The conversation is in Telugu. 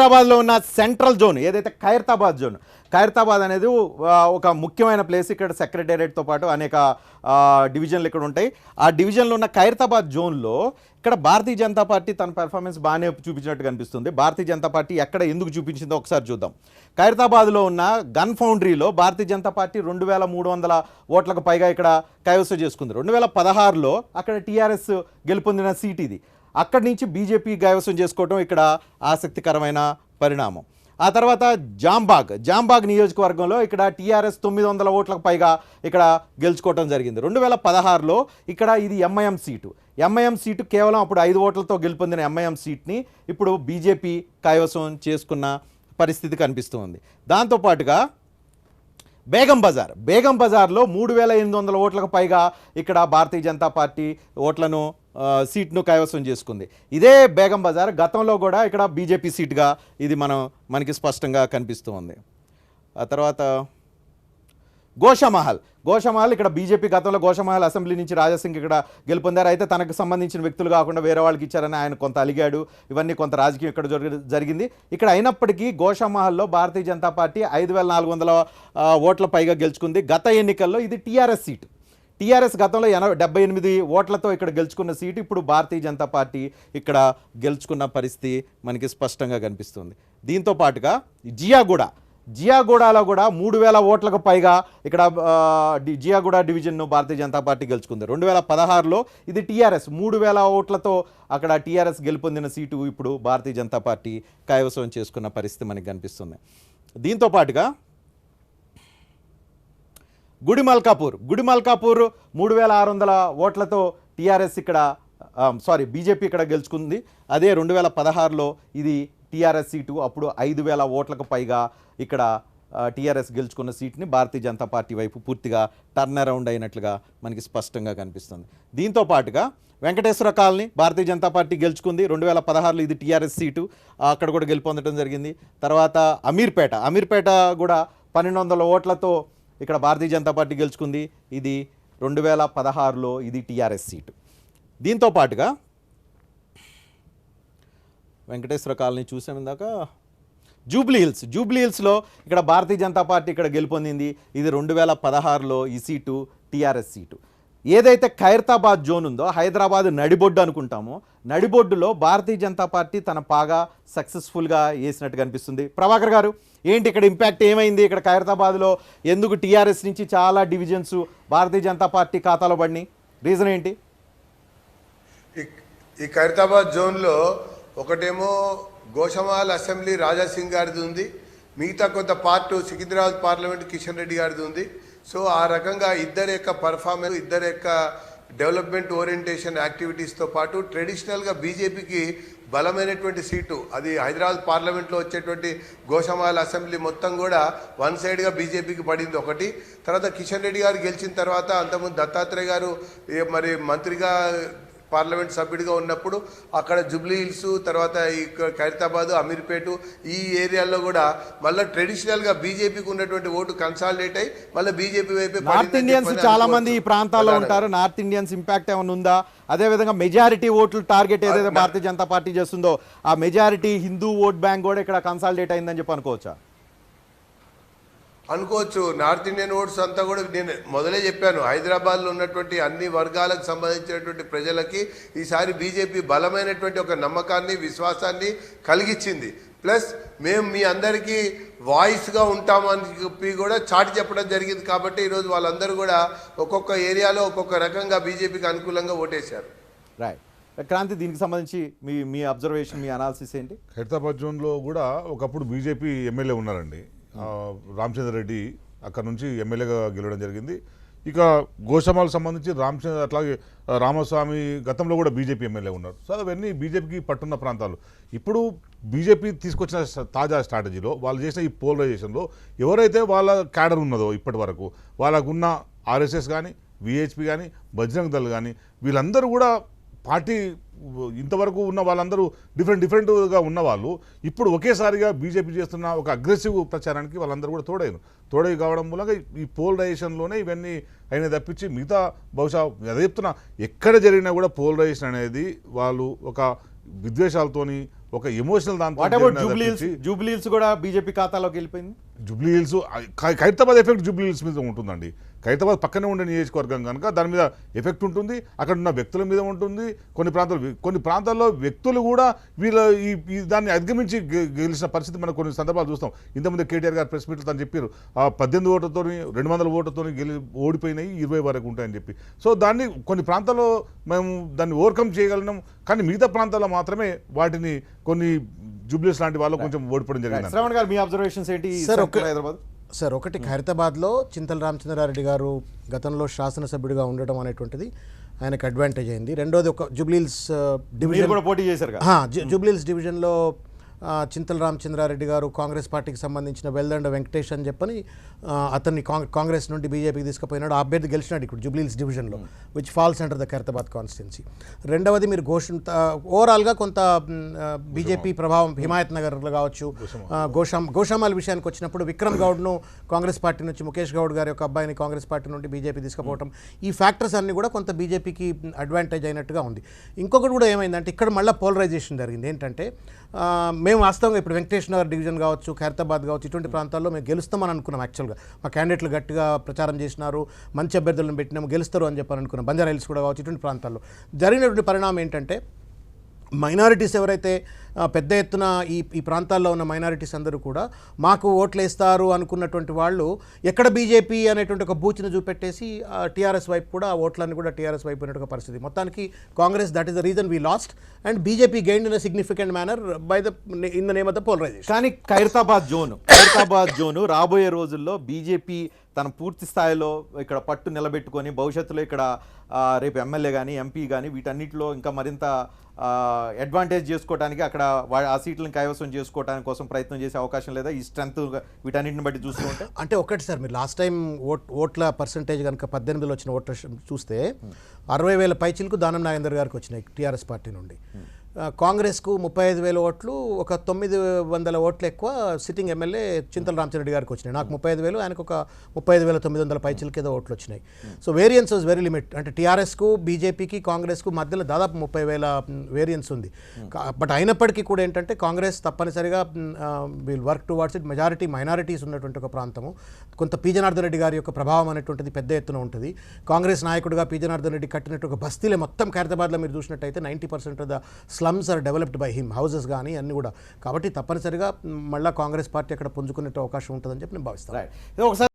హైదరాబాద్లో ఉన్న సెంట్రల్ జోన్ ఏదైతే ఖైరతాబాద్ అనేది ఒక ముఖ్యమైన ప్లేస్. ఇక్కడ సెక్రటేరియట్తో పాటు అనేక డివిజన్లు ఇక్కడ ఉంటాయి. ఆ డివిజన్లో ఉన్న ఖైరతాబాద్ జోన్లో ఇక్కడ భారతీయ జనతా పార్టీ తన పెర్ఫార్మెన్స్ బాగానే చూపించినట్టు కనిపిస్తుంది. భారతీయ జనతా పార్టీ ఎక్కడ ఎందుకు చూపించిందో ఒకసారి చూద్దాం. ఖైరతాబాద్లో ఉన్న గన్ ఫౌండరీలో భారతీయ జనతా పార్టీ 2300 ఓట్లకు పైగా ఇక్కడ కైవసం చేసుకుంది. 2016లో అక్కడ టీఆర్ఎస్ గెలుపొందిన సీట్ ఇది. అక్కడి నుంచి బీజేపీ కైవసం చేసుకోవడం ఇక్కడ ఆసక్తికరమైన పరిణామం. ఆ తర్వాత జాంబాగ్ నియోజకవర్గంలో ఇక్కడ టీఆర్ఎస్ 900 ఓట్లకు పైగా ఇక్కడ గెలుచుకోవడం జరిగింది. 2016లో ఇక్కడ ఇది ఎంఐఎం సీటు కేవలం అప్పుడు 5 ఓట్లతో గెలుపొందిన ఎంఐఎం సీట్ని ఇప్పుడు బీజేపీ కైవసం చేసుకున్న పరిస్థితి కనిపిస్తుంది. దాంతోపాటుగా బేగం బజార్లో 3800 ఓట్లకు పైగా ఇక్కడ భారతీయ జనతా పార్టీ సీట్ను కైవసం చేసుకుంది. ఇదే బేగం బజార్ గతంలో కూడా ఇక్కడ బీజేపీ సీట్గా ఇది మనకి స్పష్టంగా కనిపిస్తూ ఉంది. ఆ తర్వాత గోషామహల్ ఇక్కడ బీజేపీ గతంలో గోషామహల్ అసెంబ్లీ నుంచి రాజాసింగ్ ఇక్కడ గెలుపొందారు. అయితే తనకు సంబంధించిన వ్యక్తులు కాకుండా వేరే వాళ్ళకి ఇచ్చారని ఆయన కొంత అలిగాడు. ఇవన్నీ కొంత రాజకీయం ఇక్కడ జరిగింది. ఇక్కడ అయినప్పటికీ గోషామహల్లో భారతీయ జనతా పార్టీ 5400 ఓట్ల పైగా గెలుచుకుంది. గత ఎన్నికల్లో ఇది టీఆర్ఎస్ సీటు. టీఆర్ఎస్ గతంలో 78 ఓట్లతో ఇక్కడ గెలుచుకున్న సీటు ఇప్పుడు భారతీయ జనతా పార్టీ ఇక్కడ గెలుచుకున్న పరిస్థితి మనకి స్పష్టంగా కనిపిస్తుంది. దీంతో పాటుగా జియాగూడలో కూడా 3000 ఓట్లకు పైగా ఇక్కడ జియాగూడ డివిజన్ను భారతీయ జనతా పార్టీ గెలుచుకుంది. 2016లో ఇది టీఆర్ఎస్ 3000 ఓట్లతో అక్కడ టీఆర్ఎస్ గెలుపొందిన సీటు ఇప్పుడు భారతీయ జనతా పార్టీ కైవసం చేసుకున్న పరిస్థితి మనకి కనిపిస్తుంది. దీంతో పాటుగా గుడిమల్కాపూర్ 3600 ఓట్లతో టీఆర్ఎస్ బీజేపీ ఇక్కడ గెలుచుకుంది. అదే 2016లో ఇది టీఆర్ఎస్ సీటు. అప్పుడు 5000 ఓట్లకు పైగా ఇక్కడ టీఆర్ఎస్ గెలుచుకున్న సీట్ని భారతీయ జనతా పార్టీ వైపు పూర్తిగా టర్న్ అరౌండ్ అయినట్లుగా మనకి స్పష్టంగా కనిపిస్తుంది. దీంతో పాటుగా వెంకటేశ్వర కాలనీ భారతీయ జనతా పార్టీ గెలుచుకుంది. 2016లో ఇది టీఆర్ఎస్ సీటు, అక్కడ కూడా గెలుపొందడం జరిగింది. తర్వాత అమీర్పేట కూడా 1200 ఓట్లతో ఇక్కడ భారతీయ జనతా పార్టీ గెలుచుకుంది. ఇది 2016లో ఇది టీఆర్ఎస్ సీటు. దీంతో పాటుగా వెంకటేశ్వర కాలనీ చూసాం ఇందాక. జూబ్లీహిల్స్లో ఇక్కడ భారతీయ జనతా పార్టీ ఇక్కడ గెలుపొందింది. ఇది 2016లో ఈ సీటు టీఆర్ఎస్ సీటు. ఏదైతే ఖైరతాబాద్ జోన్ ఉందో హైదరాబాద్ నడిబొడ్డు అనుకుంటామో, నడిబొడ్డులో భారతీయ జనతా పార్టీ తన పాగా సక్సెస్ఫుల్గా వేసినట్టు కనిపిస్తుంది. ప్రభాకర్ గారు, ఏంటి ఇక్కడ ఇంపాక్ట్ ఏమైంది? ఇక్కడ ఖైరతాబాద్లో ఎందుకు టీఆర్ఎస్ నుంచి చాలా డివిజన్స్ భారతీయ జనతా పార్టీ ఖాతాలో పడినాయి? రీజన్ ఏంటి? ఈ ఖైరతాబాద్ జోన్లో ఒకటేమో గోషామహల్ అసెంబ్లీ రాజాసింగ్ గారిది ఉంది, మిగతా కొంత పార్ట్ సికింద్రాబాద్ పార్లమెంట్ కిషన్ రెడ్డి గారిది ఉంది. సో ఆ రకంగా ఇద్దరి యొక్క పర్ఫార్మెన్స్, ఇద్దరి యొక్క డెవలప్మెంట్ ఓరియంటేషన్ యాక్టివిటీస్తో పాటు ట్రెడిషనల్గా బీజేపీకి బలమైనటువంటి సీటు అది హైదరాబాద్ పార్లమెంట్లో వచ్చేటువంటి గోషామహల్ అసెంబ్లీ మొత్తం కూడా వన్ సైడ్గా బీజేపీకి పడింది ఒకటి. తర్వాత కిషన్ రెడ్డి గారు గెలిచిన తర్వాత అంతకుముందు దత్తాత్రేయ గారు మరి మంత్రిగా పార్లమెంట్ సభ్యుడిగా ఉన్నప్పుడు అక్కడ జూబ్లీహిల్స్, తర్వాత ఈ ఖైరతాబాద్, అమీర్పేట ఈ ఏరియాల్లో కూడా మళ్ళీ ట్రెడిషనల్గా బీజేపీకి ఉన్నటువంటి ఓటు కన్సాలిడేట్ అయ్యి మళ్ళీ బీజేపీ వైపు. నార్త్ ఇండియన్స్ చాలా మంది ఈ ప్రాంతాల్లో ఉంటారు. నార్త్ ఇండియన్స్ ఇంపాక్ట్ ఏమైనా ఉందా? అదేవిధంగా మెజారిటీ ఓట్లు టార్గెట్ ఏదైతే భారతీయ జనతా పార్టీ చేస్తుందో ఆ మెజారిటీ హిందూ ఓట్ బ్యాంక్ కూడా ఇక్కడ కన్సాలిడేట్ అయిందని చెప్పి అనుకోవచ్చా? అనుకోవచ్చు. నార్త్ ఇండియన్ ఓట్స్ అంతా కూడా నేను మొదలే చెప్పాను, హైదరాబాద్లో ఉన్నటువంటి అన్ని వర్గాలకు సంబంధించినటువంటి ప్రజలకి ఈసారి బీజేపీ బలమైనటువంటి ఒక నమ్మకాన్ని, విశ్వాసాన్ని కలిగించింది. ప్లస్ మేము మీ అందరికీ వాయిస్గా ఉంటామని చెప్పి కూడా చాటి చెప్పడం జరిగింది. కాబట్టి ఈరోజు వాళ్ళందరూ కూడా ఒక్కొక్క ఏరియాలో ఒక్కొక్క రకంగా బీజేపీకి అనుకూలంగా ఓటేశారు. రైట్. క్రాంతి, దీనికి సంబంధించి మీ అబ్జర్వేషన్, మీ అనాలిసిస్ ఏంటి? ఖైరతాబాద్ జోన్లో కూడా ఒకప్పుడు బీజేపీ ఎమ్మెల్యే ఉన్నారండి, రామచంద్ర రెడ్డి అక్కడ నుంచి ఎమ్మెల్యేగా గెలవడం జరిగింది. ఇక గోషామహల్ సంబంధించి అట్లాగే రామస్వామి గతంలో కూడా బీజేపీ ఎమ్మెల్యే ఉన్నారు. సో అవన్నీ బీజేపీకి పట్టున్న ప్రాంతాలు. ఇప్పుడు బీజేపీ తీసుకొచ్చిన తాజా స్ట్రాటజీలో వాళ్ళు చేసిన ఈ పోలరైజేషన్లో ఎవరైతే వాళ్ళ క్యాడర్ ఉన్నదో ఇప్పటి వరకు వాళ్ళకున్న ఆర్ఎస్ఎస్ కానీ, విహెచ్పి కానీ, బజరంగ్ దళ్ కానీ వీళ్ళందరూ కూడా పార్టీ ఇంతవరకు ఉన్న వాళ్ళందరూ డిఫరెంట్గా ఉన్నవాళ్ళు ఇప్పుడు ఒకేసారిగా బీజేపీ చేస్తున్న ఒక అగ్రెసివ్ ప్రచారానికి వాళ్ళందరూ కూడా తోడై కావడం మూలంగా ఈ పోలరైజేషన్లోనే ఇవన్నీ అయినా తప్పించి మిగతా బహుశా అదే చెప్తున్నా, ఎక్కడ జరిగినా కూడా పోలరైజేషన్ అనేది వాళ్ళు ఒక విద్వేషాలతోని ఒక ఎమోషనల్ దాంతో వాట్ అబౌట్ జరిగినది జూబ్లీహిల్స్? తప్పించి జూబ్లీహిల్స్ కూడా బీజేపీ ఖాతాలోకి వెళ్ళిపోయింది. Jubilee hills Khairatabad effect Jubilee hills మీద ఉంటుందండి. ఖైరతాబాద్ పక్కనే ఉండే నియోజకవర్గం కనుక దాని మీద ఎఫెక్ట్ ఉంటుంది, అక్కడ ఉన్న వ్యక్తుల మీద ఉంటుంది. కొన్ని ప్రాంతాల్లో వ్యక్తులు కూడా వీళ్ళ దాన్ని అధిగమించి గెలిచిన పరిస్థితి మనం కొన్ని సందర్భాలు చూస్తాం. ఇంతకుముందు కేటీఆర్ గారు ప్రెస్ మీట్లో తను చెప్పారు 18 ఓట్లతో 200 ఓట్లతో ఓడిపోయినాయి 20 వరకు ఉంటాయని చెప్పి. సో దాన్ని కొన్ని ప్రాంతాల్లో మేము దాన్ని ఓవర్కమ్ చేయగలిగినాం, కానీ మిగతా ప్రాంతాల్లో మాత్రమే వాటిని కొన్ని జూబ్లీస్ లాంటి వాళ్ళు కొంచెం ఓడిపోవడం జరిగింది. శ్రవణ్ గారు మీ అబ్జర్వేషన్స్ ఏంటి సార్, హైదరాబాద్? సార్, ఒకటి ఖైరతాబాద్లో చింతల రామచంద్రారెడ్డి గారు గతంలో శాసనసభ్యుడిగా ఉండటం అనేటువంటిది ఆయనకు అడ్వాంటేజ్ అయింది. రెండోది ఒక జూబ్లీహిల్స్ మీరు డివిజన్ కూడా పోటీ చేశారు కదా. జూబ్లీహిల్స్ డివిజన్లో చింతల రామచంద్రారెడ్డి గారు కాంగ్రెస్ పార్టీకి సంబంధించిన వెల్దండ వెంకటేష్ అని చెప్పని అతన్ని కాంగ్రెస్ నుండి బీజేపీకి తీసుకుపోయినాడు. ఆ అభ్యర్థి గెలిచినాడు ఇప్పుడు జూబ్లీహిల్స్ డివిజన్లో, which falls under the Khairatabad constituency. రెండవది మీరు ఓవరాల్గా కొంత బీజేపీ ప్రభావం హిమాయత్ నగర్లో కావచ్చు, గోషామాల్ విషయానికి వచ్చినప్పుడు విక్రమ్ గౌడ్ను కాంగ్రెస్ పార్టీ నుంచి ముఖేష్ గౌడ్ గారి యొక్క అబ్బాయిని కాంగ్రెస్ పార్టీ నుండి బీజేపీ తీసుకుపోవడం, ఈ ఫ్యాక్టర్స్ అన్నీ కూడా కొంత బీజేపీకి అడ్వాంటేజ్ అయినట్టుగా ఉంది. ఇంకొకటి కూడా ఏమైందంటే ఇక్కడ మళ్ళీ పోలరైజేషన్ జరిగింది. ఏంటంటే మేము వాస్తవంగా ఇప్పుడు వెంకటేష్ నగర్ డివిజన్ కావచ్చు, ఖైరతాబాద్ కావచ్చు, ఇటువంటి ప్రాంతాల్లో మేము గెలుస్తామని అనుకున్నాం. యాక్చువల్గా మా క్యాండిడేట్లు గట్టిగా ప్రచారం చేసినారు, మంచి అభ్యర్థులను పెట్టినాము, గెలుస్తారు అని చెప్పని అనుకున్నాం. బంజారా హిల్స్ కూడా కావచ్చు, ఇటువంటి ప్రాంతాల్లో జరిగినటువంటి పరిణామం ఏంటంటే మైనారిటీస్ ఎవరైతే పెద్ద ఎత్తున ఈ ప్రాంతాల్లో ఉన్న మైనారిటీస్ అందరూ కూడా మాకు ఓట్లు వేస్తారు అనుకున్నటువంటి వాళ్ళు ఎక్కడ బీజేపీ అనేటువంటి ఒక బూచిని చూపెట్టేసి టీఆర్ఎస్ వైపు కూడా ఆ ఓట్లన్నీ కూడా టీఆర్ఎస్ వైపు అనేటువంటి ఒక పరిస్థితి. మొత్తానికి Congress, that is the reason we lost, and BJP gained in a significant manner in the name of the polarisation. కానీ ఖైరతాబాద్ జోను రాబోయే రోజుల్లో బీజేపీ తన పూర్తి స్థాయిలో ఇక్కడ పట్టు నిలబెట్టుకొని భవిష్యత్తులో ఇక్కడ రేపు ఎమ్మెల్యే కానీ ఎంపీ కానీ వీటన్నిటిలో ఇంకా మరింత అడ్వాంటేజ్ చేసుకోవడానికి అక్కడ ఆ సీట్లను కైవసం చేసుకోవడానికి కోసం ప్రయత్నం చేసే అవకాశం లేదా ఈ స్ట్రెంత్ వీటన్నిటిని బట్టి చూస్తుంటే? అంటే ఒకటి సార్, మీరు లాస్ట్ టైం ఓట్ల పర్సంటేజ్ కనుక 18లో వచ్చిన ఓట్ల చూస్తే 60,000 పైచిలకు దానం నాగేందర్ గారికి వచ్చినాయి టీఆర్ఎస్ పార్టీ నుండి. కాంగ్రెస్కు 35,000 ఓట్లు, ఒక 900 ఓట్లు ఎక్కువ సిట్టింగ్ ఎమ్మెల్యే చింతల రామచంద్రరెడ్డి గారికి వచ్చినాయి. నాకు 35,000, ఆయనకు ఒక 35,900 పైచిలకి ఏదో ఓట్లు వచ్చినాయి. So variance was very limit. అంటే టీఆర్ఎస్కు, బీజేపీకి, కాంగ్రెస్కు మధ్యలో దాదాపు 30,000 వేరియన్స్ ఉంది. బట్ అయినప్పటికీ కూడా ఏంటంటే కాంగ్రెస్ తప్పనిసరిగా will work towards it. Majority minorities ఉన్నటువంటి ఒక ప్రాంతము, కొంత పి జనార్దన్ రెడ్డి గారి యొక్క ప్రభావం అనేటువంటిది పెద్ద ఎత్తున ఉంటుంది. కాంగ్రెస్ నాయకుడిగా పి జనార్దన్ రెడ్డి కట్టినట్టు ఒక బస్తీలే మొత్తం ఖైరతాబాద్లో మీరు చూసినట్టయితే 90% of the slums are developed by him, houses కానీ అన్నీ కూడా. కాబట్టి తప్పనిసరిగా మళ్ళీ కాంగ్రెస్ పార్టీ అక్కడ పుంజుకునే అవకాశం ఉంటుందని చెప్పి నేను భావిస్తాను. ఒకసారి